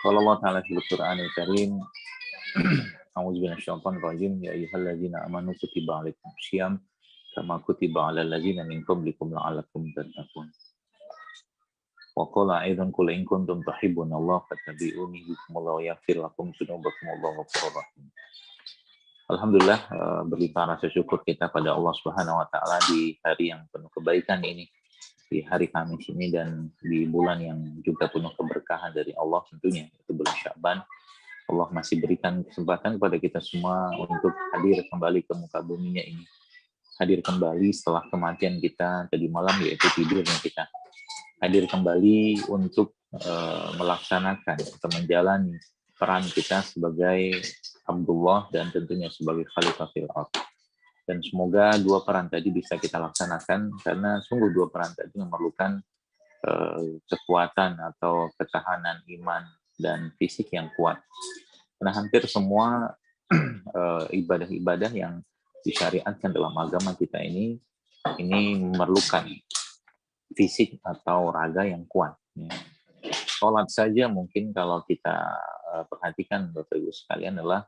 Qala Allah Ta'ala fil Qur'anil Karim, A'udzu billahi minasyaitonir rajim, ya ayyuhalladzina amanu kutiba 'alaikumusiyam kama kutiba 'alal ladzina min qablikum la'allakum tattaqun. Wa qala aidan qul in kuntum tuhibbunallaha fattabi'uni yuhibbukumullahu wa yaghfir lakum dzunubakum wallahu ghafurur rahim. Alhamdulillah, berlimpah rasa syukur kita pada Allah Subhanahu wa taala di hari yang penuh kebaikan ini, di hari Kamis ini dan di bulan yang juga penuh keberkahan dari Allah tentunya, itu bulan Sya'ban. Allah masih berikan kesempatan kepada kita semua untuk hadir kembali ke muka buminya ini. Hadir kembali setelah kematian kita tadi malam, yaitu tidurnya kita. Hadir kembali untuk melaksanakan atau menjalani peran kita sebagai Abdullah dan tentunya sebagai Khalifah fil Ardh. Dan semoga dua peran tadi bisa kita laksanakan, karena sungguh dua peran tadi memerlukan kekuatan atau ketahanan iman dan fisik yang kuat. Karena hampir semua ibadah-ibadah yang disyariatkan dalam agama kita ini memerlukan fisik atau raga yang kuat. Sholat saja mungkin kalau kita perhatikan Bapak Ibu sekalian adalah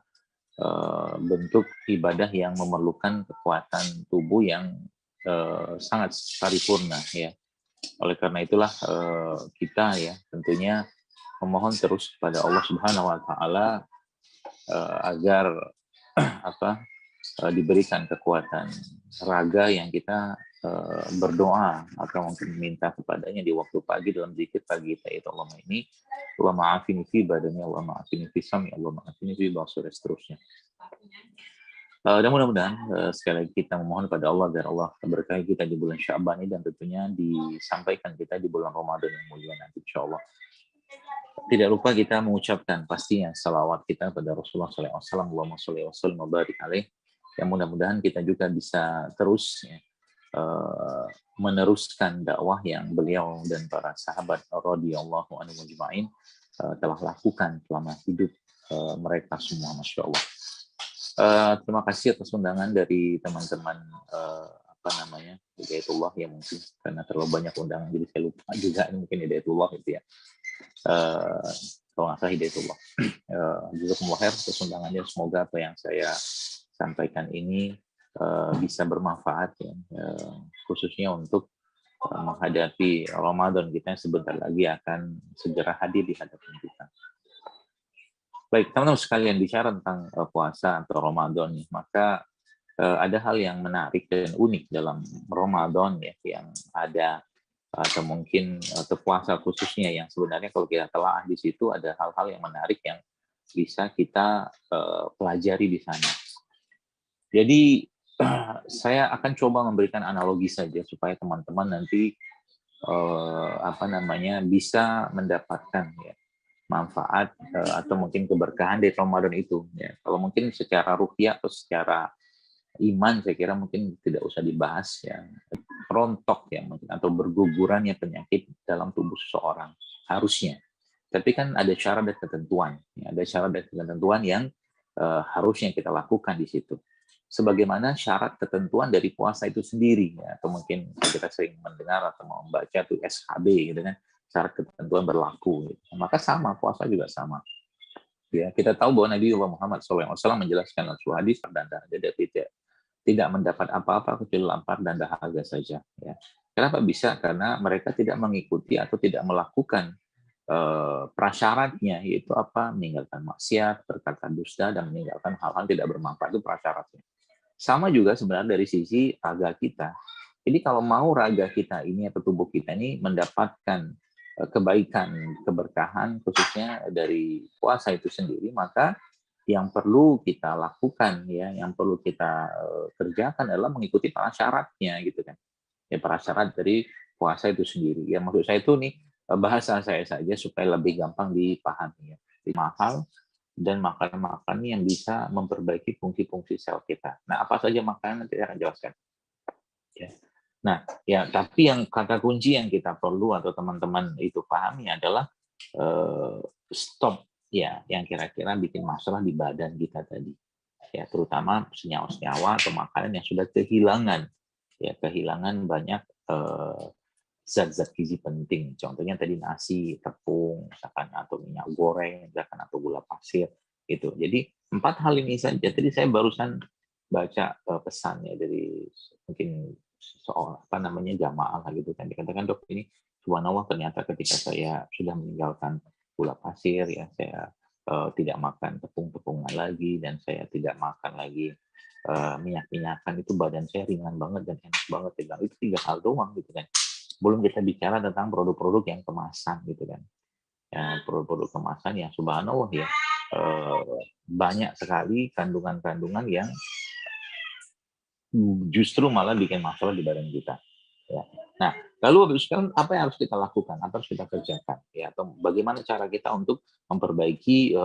bentuk ibadah yang memerlukan kekuatan tubuh yang sangat paripurna ya. Oleh karena itulah kita ya tentunya memohon terus kepada Allah Subhanahu wa taala agar diberikan kekuatan raga yang kita berdoa atau mungkin minta kepadanya di waktu pagi dalam zikir pagi kita itu Allahumma ini, Allahumma afini fi badani, Allahumma afini fi sami, Allahumma afini fi basari, seterusnya. Dan mudah-mudahan sekali lagi kita memohon pada Allah agar Allah berkahi kita di bulan Sya'ban ini dan tentunya disampaikan kita di bulan Ramadan yang mulia nanti insyaallah. Tidak lupa kita mengucapkan pastinya salawat kita pada Rasulullah SAW, Allahumma sholli wa sallim wa barik alaih. Yang mudah-mudahan kita juga bisa terus ya, meneruskan dakwah yang beliau dan para sahabat radhiyallahu anhum ajma'in telah lakukan selama hidup mereka semua, masya Allah. Terima kasih atas undangan dari teman-teman Hidayatullah ya, mungkin karena terlalu banyak undangan jadi saya lupa juga mungkin Hidayatullah itu ya. Kalau nggak salah Hidayatullah. Jazakumullah khair atas undangannya, semoga apa yang saya sampaikan ini bisa bermanfaat ya, khususnya untuk menghadapi Ramadan kita yang sebentar lagi akan segera hadir di hadapan kita. Baik, teman-teman sekalian, bicara tentang puasa atau Ramadan ya, maka ada hal yang menarik dan unik dalam Ramadan ya, yang ada atau mungkin atau puasa khususnya yang sebenarnya kalau kita telah di situ ada hal-hal yang menarik yang bisa kita pelajari di sana. Jadi saya akan coba memberikan analogi saja supaya teman-teman nanti bisa mendapatkan ya, manfaat atau mungkin keberkahan dari Ramadan itu. Ya. Kalau mungkin secara ruhiyah atau secara iman, saya kira mungkin tidak usah dibahas ya. Rontok ya mungkin atau bergugurannya penyakit dalam tubuh seseorang harusnya. Tapi kan ada syarat dan ketentuan. Ya. Ada syarat dan ketentuan yang harusnya kita lakukan di situ. Sebagaimana syarat ketentuan dari puasa itu sendiri ya, atau mungkin kita sering mendengar atau membaca tuh SHB gitu kan, syarat ketentuan berlaku gitu. Maka sama, puasa juga sama ya. Kita tahu bahwa Nabi Muhammad SAW menjelaskan dalam sebuah hadis dan tidak mendapat apa-apa kecuali lapar dan dahaga saja ya. Kenapa bisa? Karena mereka tidak mengikuti atau tidak melakukan prasyaratnya, yaitu apa? Meninggalkan maksiat, berkata dusta, dan meninggalkan hal-hal tidak bermanfaat, itu prasyaratnya. Sama juga sebenarnya dari sisi raga kita. Jadi kalau mau raga kita ini atau tubuh kita ini mendapatkan kebaikan, keberkahan khususnya dari puasa itu sendiri, maka yang perlu kita lakukan ya, yang perlu kita kerjakan adalah mengikuti prasyaratnya gitu kan. Ya, prasyarat dari puasa itu sendiri. Ya maksud saya itu nih bahasa saya saja supaya lebih gampang dipahami ya. Mahal dan makanan-makanan yang bisa memperbaiki fungsi-fungsi sel kita. Nah, apa saja makanan nanti saya akan jelaskan. Ya. Nah, ya tapi yang kata kunci yang kita perlu atau teman-teman itu pahami adalah stop ya, yang kira-kira bikin masalah di badan kita tadi. Ya, terutama senyawa-senyawa atau makanan yang sudah kehilangan ya, kehilangan banyak zat-zat gizi penting. Contohnya tadi nasi, tepung, misalkan atau minyak goreng, misalkan atau gula pasir itu. Jadi 4 hal ini saja. Tadi saya barusan baca pesan ya dari mungkin soal apa namanya jamaah gitu kan. Dikatakan dok ini subhanallah ternyata ketika saya sudah meninggalkan gula pasir ya saya tidak makan tepung-tepungan lagi dan saya tidak makan lagi minyak-minyakan itu badan saya ringan banget dan enak banget ya. Itu 3 hal doang gitu kan. Belum kita bicara tentang produk-produk yang kemasan gitu kan. Ya, produk-produk kemasan yang subhanallah ya banyak sekali kandungan-kandungan yang justru malah bikin masalah di badan kita. Ya. Nah, lalu habis itu apa yang harus kita lakukan? Apa harus kita kerjakan? Ya, atau bagaimana cara kita untuk memperbaiki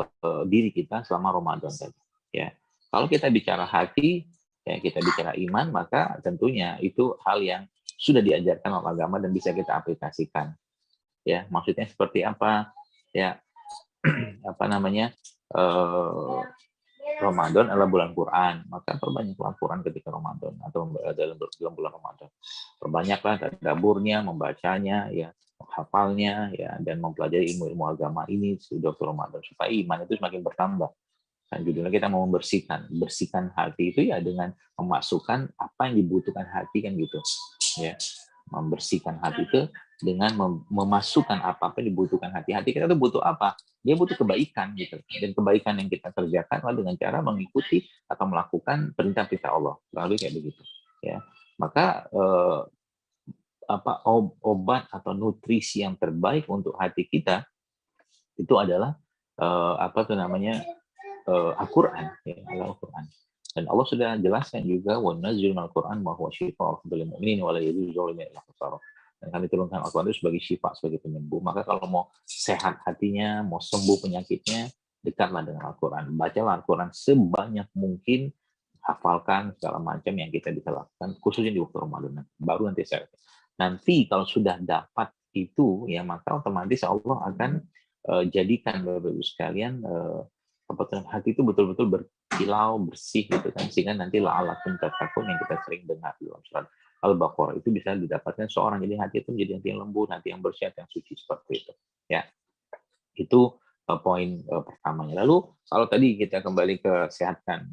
diri kita selama Ramadan tadi? Ya, kalau kita bicara hati, ya kita bicara iman, maka tentunya itu hal yang sudah diajarkan oleh agama dan bisa kita aplikasikan. Ya, maksudnya seperti apa? Ya, apa namanya? Ramadan adalah bulan Quran, maka perbanyaklah Quran ketika Ramadan atau dalam bulan Ramadan. Perbanyaklah tadabburnya, membacanya, ya, menghafalnya, ya, dan mempelajari ilmu-ilmu agama ini sudah ke Ramadan supaya iman itu semakin bertambah. Kan judulnya kita mau bersihkan hati itu ya dengan memasukkan apa yang dibutuhkan hati kan gitu, ya. Membersihkan hati itu dengan memasukkan apa yang dibutuhkan hati. Hati kita tuh butuh apa? Dia butuh kebaikan gitu. Dan kebaikan yang kita kerjakan adalah dengan cara mengikuti atau melakukan perintah-perintah Allah. Lalu kayak begitu. Ya, maka obat atau nutrisi yang terbaik untuk hati kita itu adalah apa tuh namanya Al-Quran. Ya, Al-Quran. Dan Allah sudah jelaskan juga وَنَزِّلُ مِنَ الْقُرْآنِ مَا هُوَ شِفَاءٌ لِلْمُؤْمِنِينَ وَلَا يَزِيدُ الظَّالِمِينَ إِلَّا خَسَارًا. Dan kami turunkan Al-Quran itu sebagai syifa, sebagai penyembuh. Maka kalau mau sehat hatinya, mau sembuh penyakitnya, dekatlah dengan Al-Quran. Bacalah Al-Quran sebanyak mungkin, hafalkan segala macam yang kita bisa lakukan, khususnya di waktu Ramadan. Baru nanti nanti kalau sudah dapat itu, ya maka otomatis Allah akan jadikan Bapak Ibu sekalian hati itu betul-betul berkilau, bersih gitu kan, sehingga nanti la'alakum tattaqun yang kita sering dengar dalam surat Al-Baqarah itu bisa didapatkan seorang. Jadi hati itu menjadi hati yang lembut, hati yang bersih, hati yang suci seperti itu. Ya, itu poin pertamanya. Lalu kalau tadi kita kembali ke sehatkan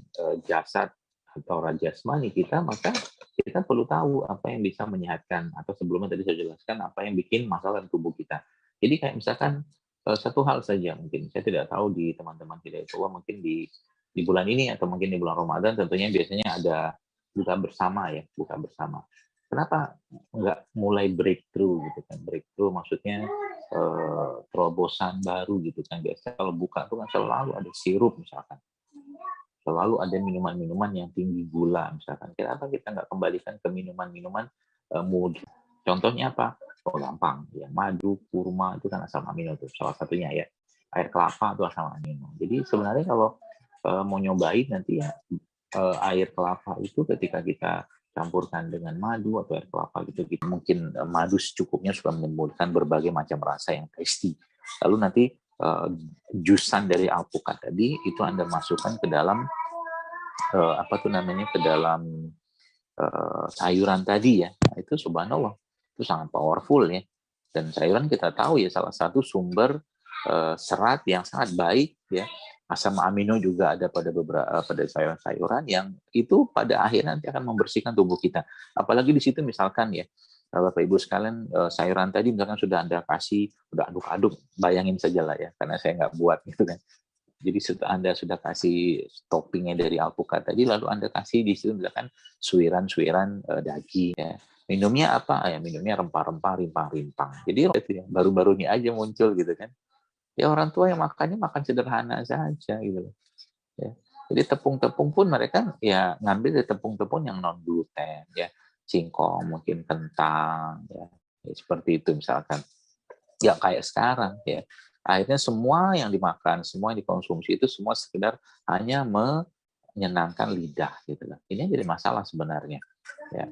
jasad atau jasmani kita, maka kita perlu tahu apa yang bisa menyehatkan atau sebelumnya tadi saya jelaskan apa yang bikin masalah di tubuh kita. Jadi kayak misalkan satu hal saja mungkin saya tidak tahu di teman-teman Hidayatullah mungkin di bulan ini atau mungkin di bulan Ramadan tentunya biasanya ada buka bersama ya, buka bersama. Kenapa nggak mulai breakthrough gitu kan? Breakthrough maksudnya terobosan baru gitu kan. Biasanya kalau buka tuh kan selalu ada sirup misalkan. Selalu ada minuman-minuman yang tinggi gula misalkan. Kenapa kita nggak kembalikan ke minuman-minuman mudah? Contohnya apa? Oh gampang, ya madu, kurma itu kan asam amino tuh salah satunya ya. Air kelapa itu asam amino. Jadi sebenarnya kalau mau nyobain nanti ya air kelapa itu ketika kita campurkan dengan madu atau air kelapa gitu, mungkin madu secukupnya sudah menimbulkan berbagai macam rasa yang tasty. Lalu nanti jusan dari alpukat tadi itu Anda masukkan ke dalam apa tuh namanya ke dalam sayuran tadi ya. Nah, itu subhanallah itu sangat powerful ya. Dan sayuran kita tahu ya salah satu sumber serat yang sangat baik ya. Asam amino juga ada pada beberapa pada sayuran-sayuran yang itu pada akhirnya nanti akan membersihkan tubuh kita. Apalagi di situ misalkan ya Bapak Ibu sekalian sayuran tadi misalkan sudah Anda kasih udah aduk-aduk, bayangin saja lah ya karena saya nggak buat gitu kan. Jadi Anda sudah kasih toppingnya dari alpukat tadi, lalu Anda kasih di situ misalkan suiran-suiran daging. Ya. Minumnya apa? Ya minumnya rempah-rempah, rimpang-rimpang. Jadi itu ya, baru-baru ini aja muncul gitu kan. Ya orang tua yang makannya makan sederhana saja gitu. Ya. Jadi tepung-tepung pun mereka ya ngambil dari tepung-tepung yang non gluten, ya singkong, mungkin kentang, ya seperti itu misalkan. Ya kayak sekarang ya. Akhirnya semua yang dimakan, semua yang dikonsumsi itu semua sekedar hanya menyenangkan lidah gitu lah. Ini jadi masalah sebenarnya. Ya.